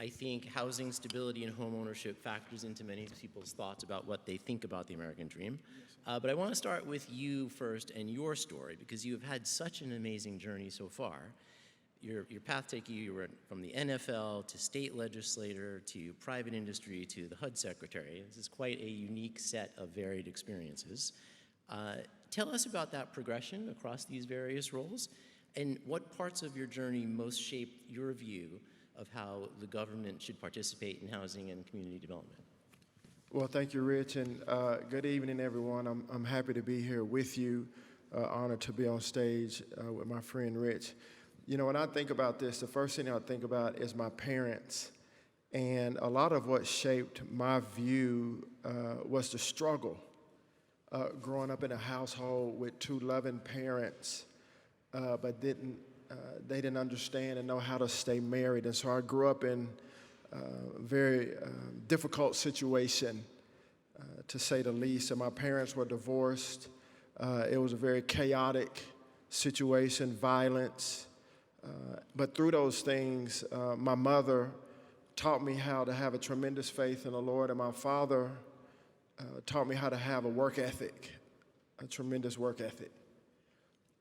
I think housing stability and home ownership factors into many people's thoughts about what they think about the American dream. But I want to start with you first and your story, because you have had such an amazing journey so far. Your path taking you were from the NFL to state legislator to private industry to the HUD secretary. This is quite a unique set of varied experiences. Tell us about that progression across these various roles, and what parts of your journey most shaped your view of how the government should participate in housing and community development. Well, thank you, Rich, and good evening, everyone. I'm happy to be here with you. Honored to be on stage with my friend Rich. You know, when I think about this, the first thing I think about is my parents. And a lot of what shaped my view was the struggle. Growing up in a household with two loving parents, but they didn't understand and know how to stay married. And so I grew up in a very difficult situation, to say the least. And my parents were divorced. It was a very chaotic situation, violence. But through those things, my mother taught me how to have a tremendous faith in the Lord, and my father taught me how to have a work ethic, a tremendous work ethic.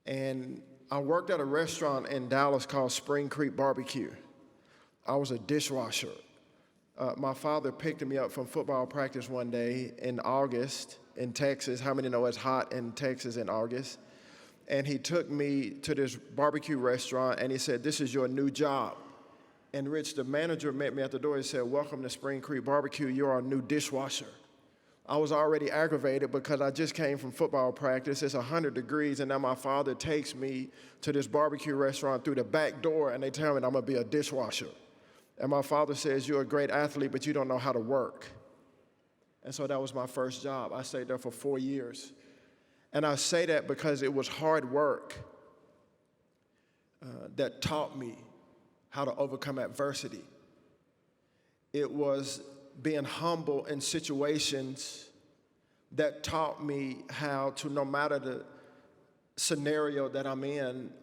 And I worked at a restaurant in Dallas called Spring Creek Barbecue. I was a dishwasher. My father picked me up from football practice one day in August in Texas. How many know it's hot in Texas in August? And he took me to this barbecue restaurant and he said, "This is your new job." And Rich, the manager, met me at the door. He said, "Welcome to Spring Creek Barbecue. You're our new dishwasher." I was already aggravated because I just came from football practice. It's 100 degrees, and now my father takes me to this barbecue restaurant through the back door, and they tell me I'm gonna be a dishwasher. And my father says, "You're a great athlete, but you don't know how to work." And so that was my first job. I stayed there for 4 years. And I say that because it was hard work that taught me how to overcome adversity. It was being humble in situations that taught me how to, no matter the scenario that I'm in,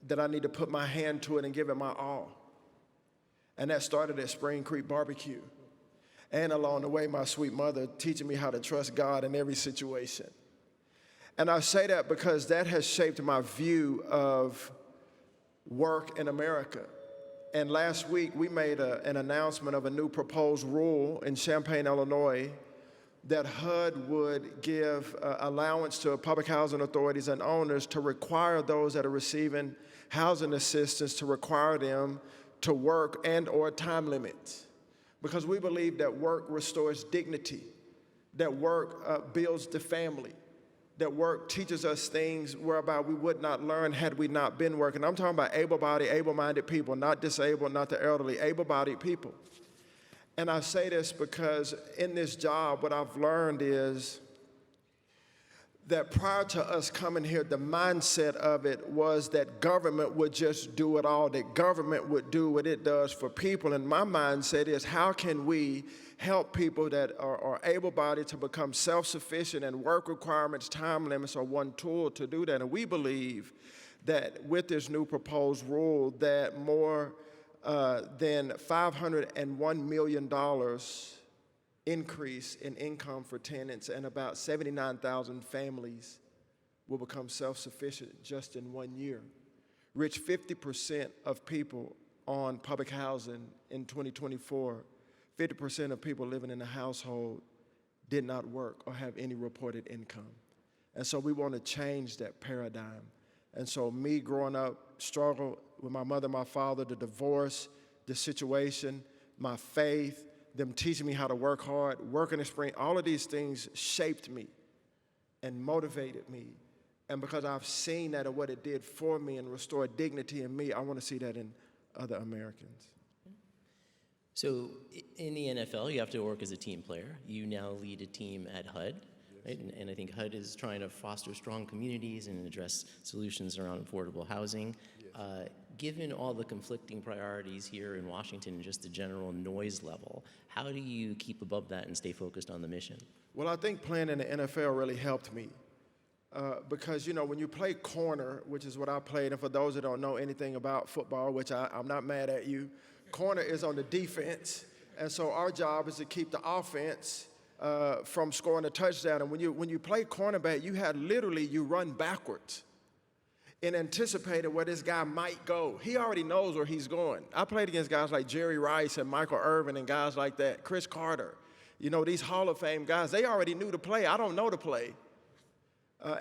that I need to put my hand to it and give it my all. And that started at Spring Creek Barbecue. And along the way, my sweet mother teaching me how to trust God in every situation. And I say that because that has shaped my view of work in America. And last week, we made an announcement of a new proposed rule in Champaign, Illinois, that HUD would give allowance to public housing authorities and owners to require those that are receiving housing assistance to require them to work and or time limits. Because we believe that work restores dignity, that work builds the family, that work teaches us things whereby we would not learn had we not been working. I'm talking about able-bodied, able-minded people, not disabled, not the elderly, able-bodied people. And I say this because in this job, what I've learned is that prior to us coming here, the mindset of it was that government would just do it all, that government would do what it does for people. And my mindset is, how can we help people that are able-bodied to become self-sufficient, and work requirements, time limits are one tool to do that. And we believe that with this new proposed rule, that more than $501 million increase in income for tenants, and about 79,000 families will become self-sufficient just in 1 year. Rich, 50% of people on public housing in 2024, 50% of people living in a household did not work or have any reported income. And so we want to change that paradigm. And so me growing up, struggle with my mother, my father, the divorce, the situation, my faith, them teaching me how to work hard, working in spring, all of these things shaped me and motivated me. And because I've seen that and what it did for me and restored dignity in me, I want to see that in other Americans. So in the NFL, you have to work as a team player. You now lead a team at HUD, right? And I think HUD is trying to foster strong communities and address solutions around affordable housing. Given all the conflicting priorities here in Washington and just the general noise level, how do you keep above that and stay focused on the mission? Well, I think playing in the NFL really helped me. Because, you know, when you play corner, which is what I played, and for those that don't know anything about football, which I'm not mad at you Corner is on the defense. And so our job is to keep the offense from scoring a touchdown. And when you play cornerback, you run backwards in anticipating where this guy might go. He already knows where he's going. I played against guys like Jerry Rice and Michael Irvin and guys like that, Chris Carter. You know, these Hall of Fame guys, they already knew the play. I don't know the play.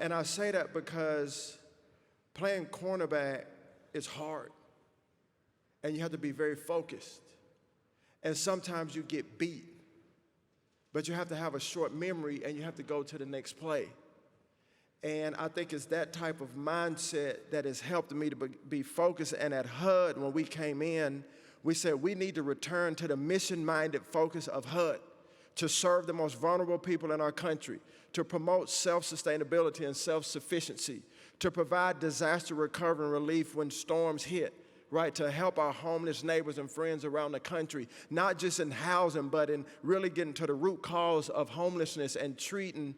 And I say that because playing cornerback is hard. And you have to be very focused. And sometimes you get beat. But you have to have a short memory and you have to go to the next play. And I think it's that type of mindset that has helped me to be focused. And at HUD, when we came in, we said we need to return to the mission-minded focus of HUD to serve the most vulnerable people in our country, to promote self-sustainability and self-sufficiency, to provide disaster recovery and relief when storms hit, right, to help our homeless neighbors and friends around the country, not just in housing, but in really getting to the root cause of homelessness and treating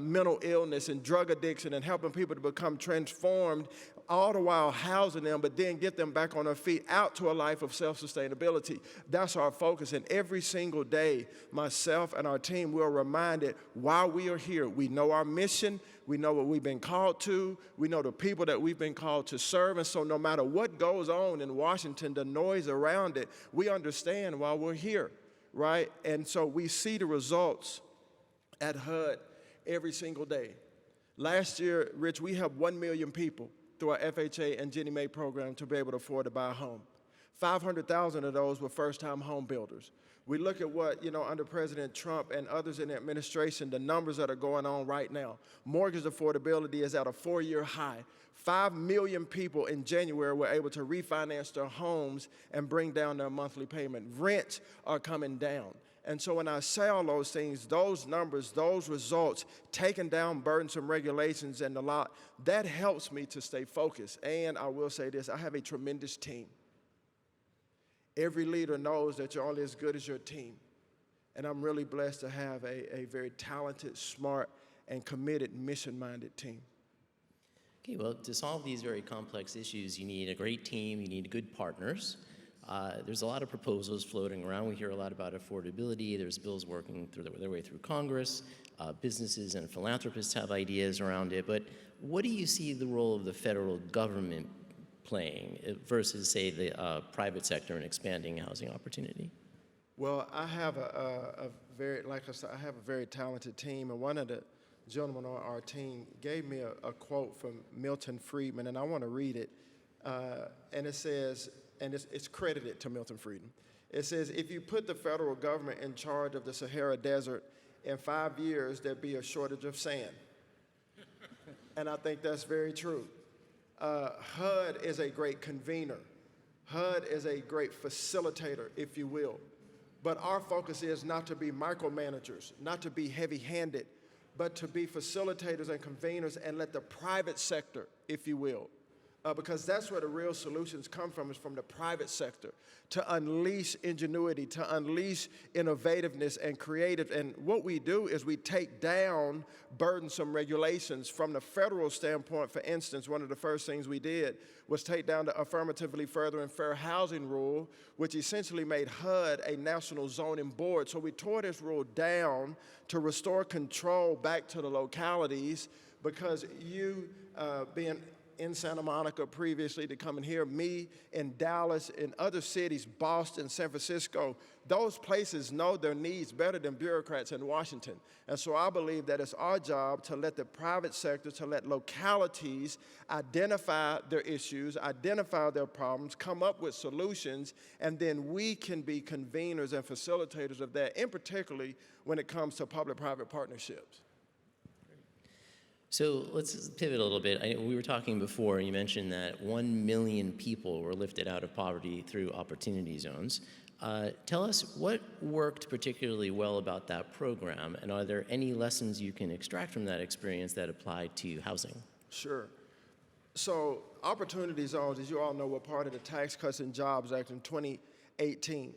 mental illness and drug addiction and helping people to become transformed, all the while housing them, but then get them back on their feet out to a life of self-sustainability. That's our focus. And every single day, myself and our team, we're reminded while we are here, we know our mission, we know what we've been called to, we know the people that we've been called to serve, and so no matter what goes on in Washington, the noise around it, we understand while we're here, right? And so we see the results at HUD every single day. Last year, Rich, we helped 1 million people through our FHA and Ginnie Mae program to be able to afford to buy a home. 500,000 of those were first-time home builders. We look at what, under President Trump and others in the administration, the numbers that are going on right now. Mortgage affordability is at a 4-year high. 5 million people in January were able to refinance their homes and bring down their monthly payment. Rents are coming down. And so when I say all those things, those numbers, those results, taking down burdensome regulations and the lot, that helps me to stay focused. And I will say this, I have a tremendous team. Every leader knows that you're only as good as your team. And I'm really blessed to have a very talented, smart, and committed, mission-minded team. Okay, well, to solve these very complex issues, you need a great team, you need good partners. There's a lot of proposals floating around. We hear a lot about affordability. There's bills working their way through Congress. Businesses and philanthropists have ideas around it. But what do you see the role of the federal government playing versus, say, the private sector in expanding housing opportunity? Well, I have a very talented team, and one of the gentlemen on our team gave me a quote from Milton Friedman, and I want to read it. And it says, and it's credited to Milton Friedman. It says, if you put the federal government in charge of the Sahara Desert, in 5 years, there'd be a shortage of sand. And I think that's very true. HUD is a great convener. HUD is a great facilitator, if you will. But our focus is not to be micromanagers, not to be heavy-handed, but to be facilitators and conveners and let the private sector, if you will, because that's where the real solutions come from, is from the private sector, to unleash ingenuity, to unleash innovativeness and creative. And what we do is we take down burdensome regulations from the federal standpoint. For instance, one of the first things we did was take down the affirmatively further and fair housing rule, which essentially made HUD a national zoning board. So we tore this rule down to restore control back to the localities, because you being in Santa Monica previously to come and hear me in Dallas, in other cities, Boston, San Francisco, those places know their needs better than bureaucrats in Washington. And so I believe that it's our job to let the private sector, to let localities identify their issues, identify their problems, come up with solutions, and then we can be conveners and facilitators of that, in particularly when it comes to public-private partnerships. So let's pivot a little bit. We were talking before, and you mentioned that 1 million people were lifted out of poverty through opportunity zones. Tell us what worked particularly well about that program, and are there any lessons you can extract from that experience that apply to housing? Sure. So opportunity zones, as you all know, were part of the Tax Cuts and Jobs Act in 2018.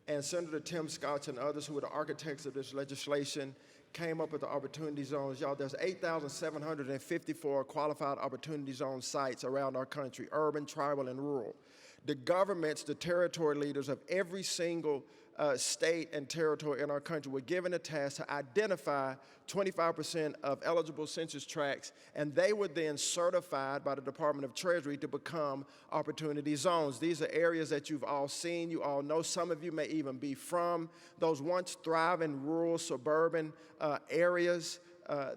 And Senator Tim Scott and others who were the architects of this legislation came up with the opportunity zones. Y'all, there's 8,754 qualified opportunity zone sites around our country, urban, tribal, and rural. The governments, the territory leaders of every single state and territory in our country were given a task to identify 25% of eligible census tracts, and they were then certified by the Department of Treasury to become opportunity zones. These are areas that you've all seen, you all know. Some of you may even be from those once thriving rural suburban areas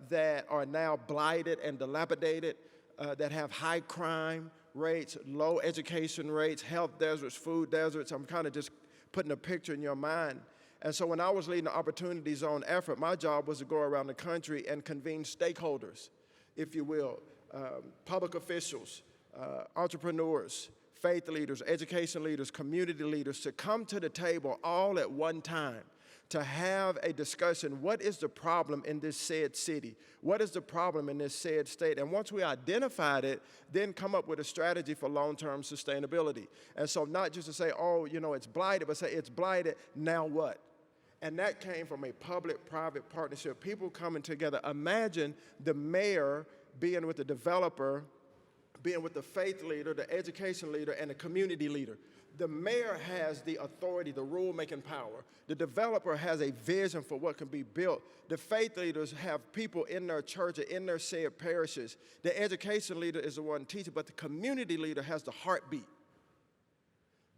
that are now blighted and dilapidated, that have high crime rates, low education rates, health deserts, food deserts. I'm kind of just putting a picture in your mind. And so when I was leading the Opportunity Zone effort, my job was to go around the country and convene stakeholders, if you will, public officials, entrepreneurs, faith leaders, education leaders, community leaders, to come to the table all at one time to have a discussion. What is the problem in this said city? What is the problem in this said state? And once we identified it, then come up with a strategy for long-term sustainability. And so not just to say, oh, you know, it's blighted, but say it's blighted, now what? And that came from a public-private partnership, people coming together. Imagine the mayor being with the developer, being with the faith leader, the education leader, and the community leader. The mayor has the authority, the rule-making power. The developer has a vision for what can be built. The faith leaders have people in their church or in their said parishes. The education leader is the one teaching, but the community leader has the heartbeat.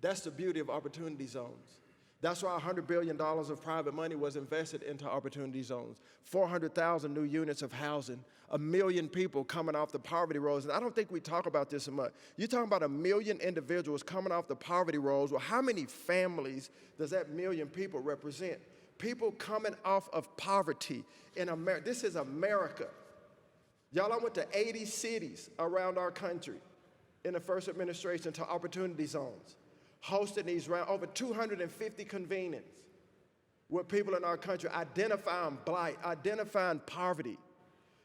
That's the beauty of opportunity zones. That's why $100 billion of private money was invested into opportunity zones, 400,000 new units of housing, 1 million people coming off the poverty rolls. And I don't think we talk about this much. You're talking about 1 million individuals coming off the poverty rolls. Well, how many families does that 1 million people represent? People coming off of poverty in America. This is America. Y'all, I went to 80 cities around our country in the first administration to opportunity zones, hosting these around over 250 convenings with people in our country identifying blight, identifying poverty.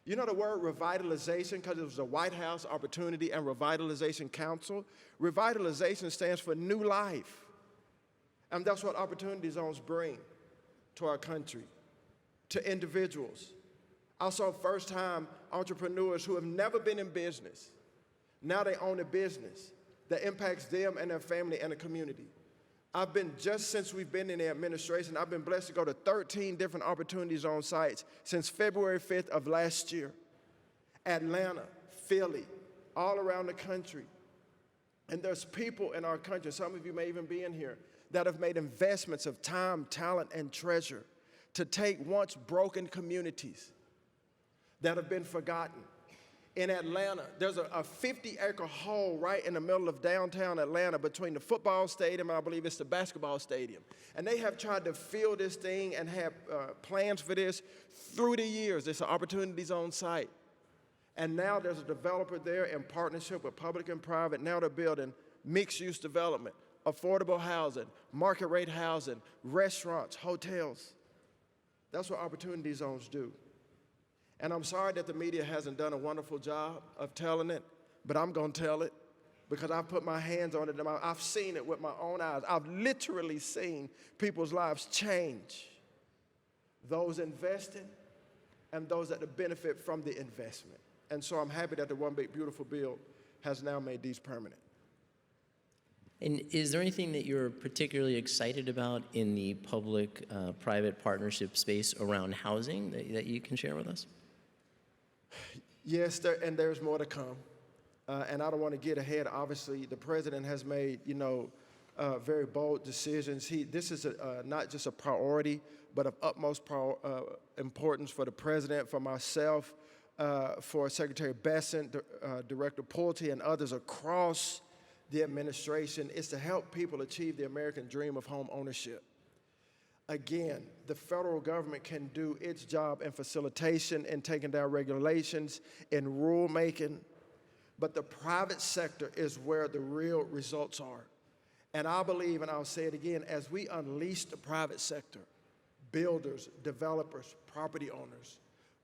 You know the word revitalization, because it was the White House Opportunity and Revitalization Council. Revitalization stands for new life. And that's what opportunity zones bring to our country, to individuals. I saw first-time entrepreneurs who have never been in business. Now they own a business that impacts them and their family and the community. I've been, just since we've been in the administration, I've been blessed to go to 13 different opportunity zone sites since February 5th of last year. Atlanta, Philly, all around the country. And there's people in our country, some of you may even be in here, that have made investments of time, talent, and treasure to take once broken communities that have been forgotten. In Atlanta, there's a 50-acre hole right in the middle of downtown Atlanta between the football stadium and I believe it's the basketball stadium. And they have tried to fill this thing and have plans for this through the years. It's an opportunity zone site. And now there's a developer there in partnership with public and private. Now they're building mixed-use development, affordable housing, market rate housing, restaurants, hotels. That's what opportunity zones do. And I'm sorry that the media hasn't done a wonderful job of telling it, but I'm going to tell it because I've put my hands on it and I've seen it with my own eyes. I've literally seen people's lives change, those investing and those that benefit from the investment. And so I'm happy that the One Big Beautiful Bill has now made these permanent. And is there anything that you're particularly excited about in the public-private partnership space around housing that you can share with us? Yes, and there's more to come. And I don't want to get ahead. Obviously, the president has made, very bold decisions. This is not just a priority, but of utmost importance for the president, for myself, for Secretary Bessent, Director Pulte, and others across the administration. Is to help people achieve the American dream of home ownership. Again, the federal government can do its job in facilitation, in taking down regulations, in rulemaking, but the private sector is where the real results are. And I believe, and I'll say it again, as we unleash the private sector, builders, developers, property owners,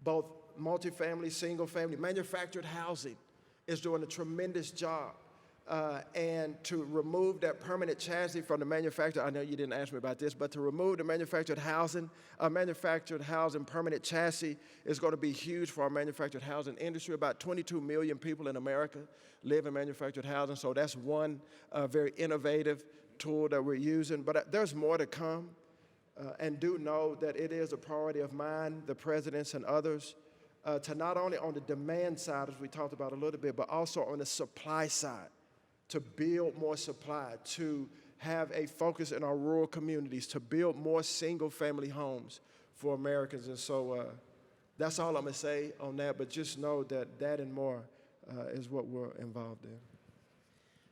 both multifamily, single family, manufactured housing is doing a tremendous job and to remove that permanent chassis from the manufacturer. I know you didn't ask me about this, but to remove the manufactured housing permanent chassis is going to be huge for our manufactured housing industry. About 22 million people in America live in manufactured housing, so that's one very innovative tool that we're using. But there's more to come, and do know that it is a priority of mine, the president's, and others, to not only on the demand side, as we talked about a little bit, but also on the supply side, to build more supply, to have a focus in our rural communities, to build more single-family homes for Americans. And so that's all I'm going to say on that, but just know that that and more is what we're involved in.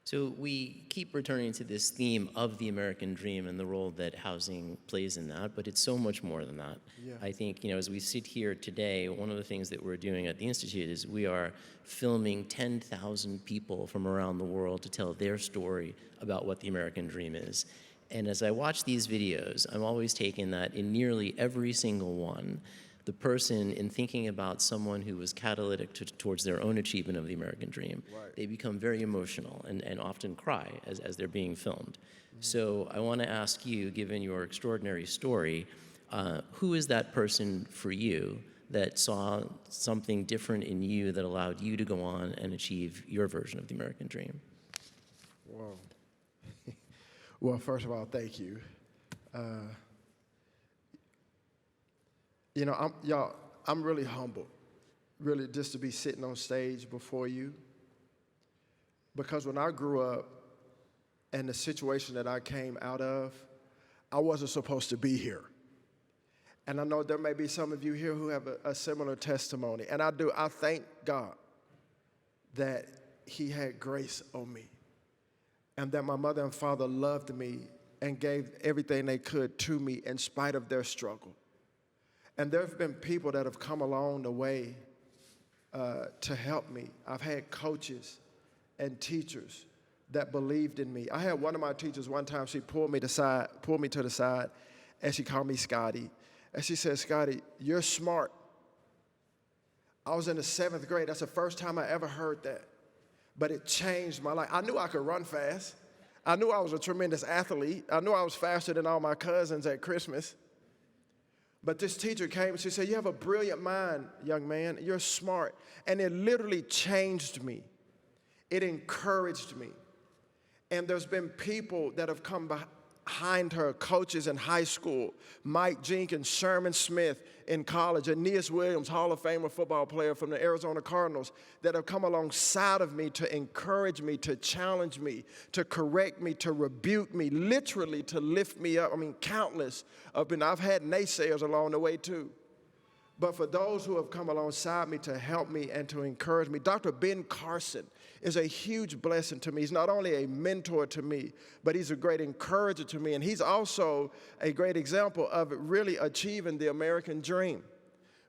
So we keep returning to this theme of the American dream and the role that housing plays in that, but it's so much more than that. Yeah. I think, as we sit here today, one of the things that we're doing at the Institute is we are filming 10,000 people from around the world to tell their story about what the American dream is. And as I watch these videos, I'm always taken that in nearly every single one, the person, in thinking about someone who was catalytic towards their own achievement of the American dream, Right. they become very emotional and often cry as they're being filmed. So I want to ask you, given your extraordinary story, who is that person for you that saw something different in you that allowed you to go on and achieve your version of the American dream? Whoa. Well, first of all, thank you. I'm really humbled, really, just to be sitting on stage before you. Because when I grew up and the situation that I came out of, I wasn't supposed to be here. And I know there may be some of you here who have a similar testimony. And I do. I thank God that He had grace on me and that my mother and father loved me and gave everything they could to me in spite of their struggle. And there have been people that have come along the way to help me. I've had coaches and teachers that believed in me. I had one of my teachers one time, she pulled me to the side, and she called me Scotty. And she said, "Scotty, you're smart." I was in the 7th grade. That's the first time I ever heard that. But it changed my life. I knew I could run fast. I knew I was a tremendous athlete. I knew I was faster than all my cousins at Christmas. But this teacher came and she said, "You have a brilliant mind, young man. You're smart." And it literally changed me. It encouraged me. And there's been people that have come behind her, coaches in high school, Mike Jenkins, Sherman Smith in college, Aeneas Williams, Hall of Famer football player from the Arizona Cardinals, that have come alongside of me to encourage me, to challenge me, to correct me, to rebuke me, literally to lift me up. I mean, countless I've had naysayers along the way too. But for those who have come alongside me to help me and to encourage me, Dr. Ben Carson is a huge blessing to me. He's not only a mentor to me, but he's a great encourager to me. And he's also a great example of really achieving the American dream.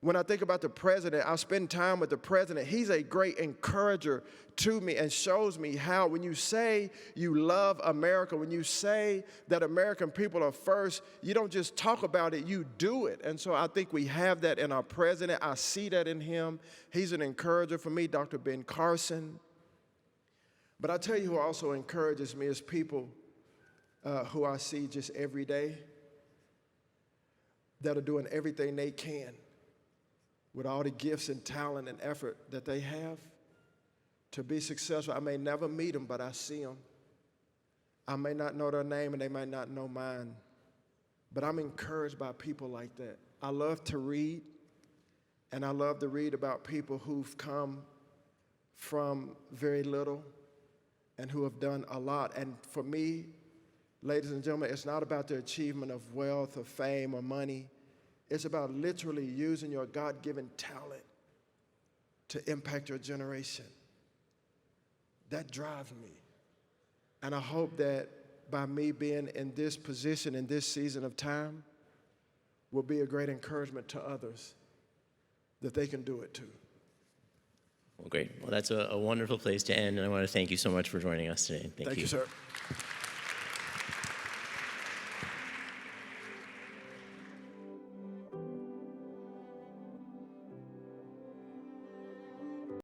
When I think about the president, I spend time with the president. He's a great encourager to me and shows me how when you say you love America, when you say that American people are first, you don't just talk about it, you do it. And so I think we have that in our president. I see that in him. He's an encourager for me, Dr. Ben Carson. But I tell you who also encourages me is people who I see just every day that are doing everything they can with all the gifts and talent and effort that they have to be successful. I may never meet them, but I see them. I may not know their name and they might not know mine, but I'm encouraged by people like that. I love to read, and I love to read about people who've come from very little and who have done a lot. And for me, ladies and gentlemen, it's not about the achievement of wealth or fame or money. It's about literally using your God-given talent to impact your generation. That drives me. And I hope that by me being in this position, in this season of time, will be a great encouragement to others that they can do it too. Well, great. Well, that's a wonderful place to end, and I want to thank you so much for joining us today. Thank you, sir.